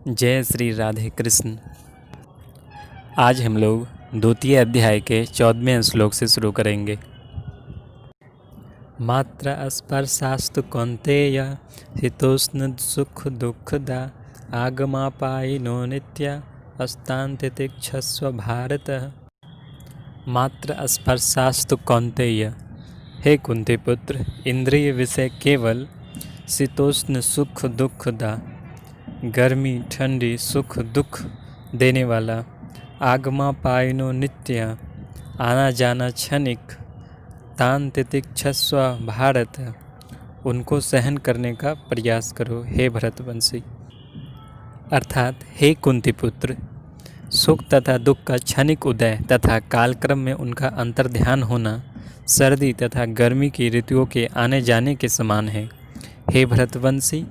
जय श्री राधे कृष्ण। आज हम लोग द्वितीय अध्याय के 14वें श्लोक से शुरू करेंगे। मात्र स्पर्शास्तु कौन्तेय शीतोष्ण सुख दुःखदा आगमापायिनो नित्या अस्तान्तितिक्षस्व भारत। मात्र स्पर्शास्तु कौन्तेय, हे कुंती पुत्र, इंद्रिय विषय केवल शीतोष्ण सुख दुःखदा, गर्मी ठंडी सुख दुख देने वाला, आगमा पायनो नित्य, आना जाना क्षणिक, तान तितिक्षस्व भारत, उनको सहन करने का प्रयास करो हे भरतवंशी। अर्थात हे कुंती पुत्र, सुख तथा दुख का क्षणिक उदय तथा कालक्रम में उनका अंतर्ध्यान होना सर्दी तथा गर्मी की ऋतुओं के आने जाने के समान है। हे भरतवंशी,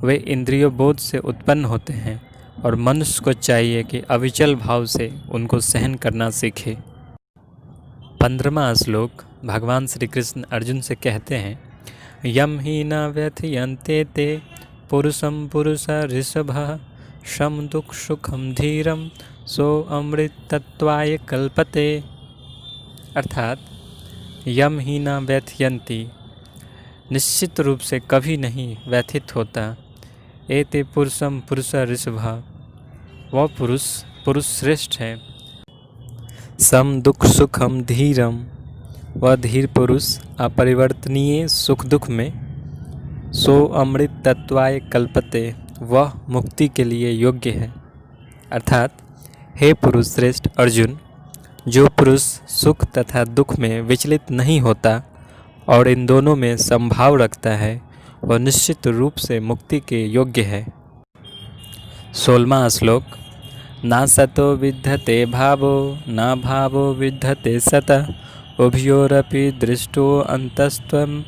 वे इंद्रिय बोध से उत्पन्न होते हैं और मनुष्य को चाहिए कि अविचल भाव से उनको सहन करना सीखे। 15वां श्लोक भगवान श्री कृष्ण अर्जुन से कहते हैं, यम ही न व्यथयन्ते ते पुरुषम पुरुष ऋषभः शम दुख सुखम धीरम सो अमृत तत्वाय कल्पते। अर्थात यम ही न व्यथयन्ति, निश्चित रूप से कभी नहीं व्यथित होता, एते पुरुषम पुरुष ऋषभः, वह पुरुष श्रेष्ठ है, सम दुख सुखम धीरम, वह धीर पुरुष अपरिवर्तनीय सुख दुख में, सो अमृत तत्वाय कल्पते, वह मुक्ति के लिए योग्य है। अर्थात हे पुरुष श्रेष्ठ अर्जुन, जो पुरुष सुख तथा दुख में विचलित नहीं होता और इन दोनों में समभाव रखता है, वह निश्चित रूप से मुक्ति के योग्य है। 16वां श्लोक ना सतो विद्यते भावो ना भावो विद्यते सतः उभयोरपि दृष्टो अंतस्त्वं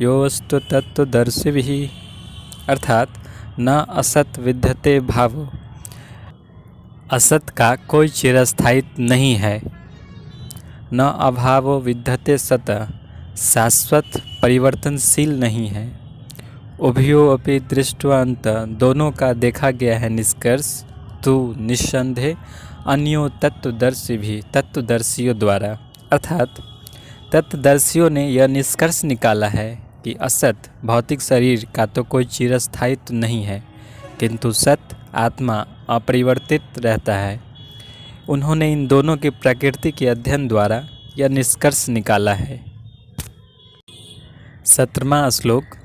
योऽस्तु तत्त्वदर्शिभिः। अर्थात न असत विद्यते भावो, असत का कोई चिरस्थायित्व नहीं है, न अभावो विद्यते सतः, शाश्वत परिवर्तनशील नहीं है, उभयो अपि दृष्टवंत, दोनों का देखा गया है निष्कर्ष, तू निस्संदेह अन्यो तत्वदर्शी भी, तत्वदर्शियों द्वारा। अर्थात तत्वदर्शियों ने यह निष्कर्ष निकाला है कि असत भौतिक शरीर का तो कोई चिरस्थायित्व नहीं है, किंतु सत आत्मा अपरिवर्तित रहता है। उन्होंने इन दोनों की प्रकृति के अध्ययन द्वारा यह निष्कर्ष निकाला है। 17वां श्लोक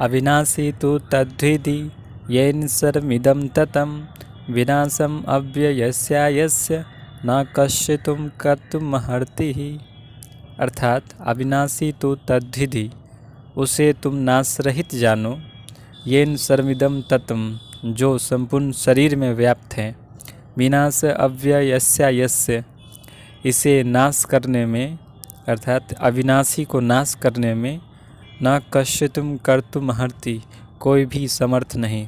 अविनाशी तो तद्विधि येन सर्वमिदं ततं विनाशम अव्ययस्यायस्य न कश्चित्तुं कर्तुमर्हति। अर्थात अविनाशी तो तद्विधि, उसे तुम नाश रहित जानो, येन सर्वमिदं ततं, जो संपूर्ण शरीर में व्याप्त है, विनाश अव्ययस्यायस्य, इसे नाश करने में अर्थात अविनाशी को नाश करने में न कश्चित्तुं कर्तुमर्हति, कोई भी समर्थ नहीं।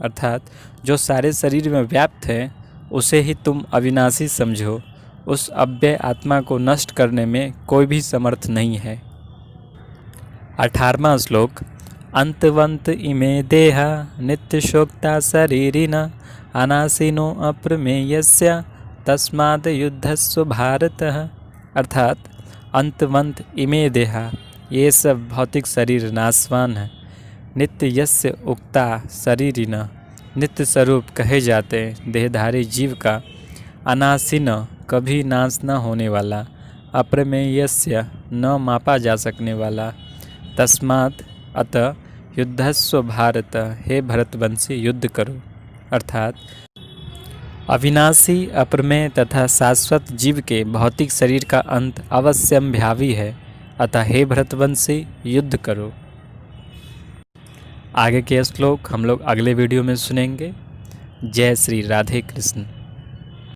अर्थात जो सारे शरीर में व्याप्त है उसे ही तुम अविनाशी समझो, उस अव्यय आत्मा को नष्ट करने में कोई भी समर्थ नहीं है। 18वां श्लोक अंतवंत इमे देहा नित्यशोक्ता शरीरिणा अनाशिनो अप्रमेयस्य तस्माद् युद्धस्व भारतः। अर्थात अंतवंत इमे देहा, ये सब भौतिक शरीर नाशवान है, नित्य यस्य उक्ता शरीरिणा, नित्य स्वरूप कहे जाते देहधारी जीव का, अनाशिन, कभी नाश न होने वाला, अप्रमेयस्य, न मापा जा सकने वाला, तस्मात्, अतः, युद्धस्व भारत, हे भरतवंशी युद्ध करो। अर्थात अविनाशी अप्रमेय तथा शाश्वत जीव के भौतिक शरीर का अंत अवश्यंभावी है, अतः हे भरतवंशी युद्ध करो। आगे के श्लोक हम लोग अगले वीडियो में सुनेंगे। जय श्री राधे कृष्ण।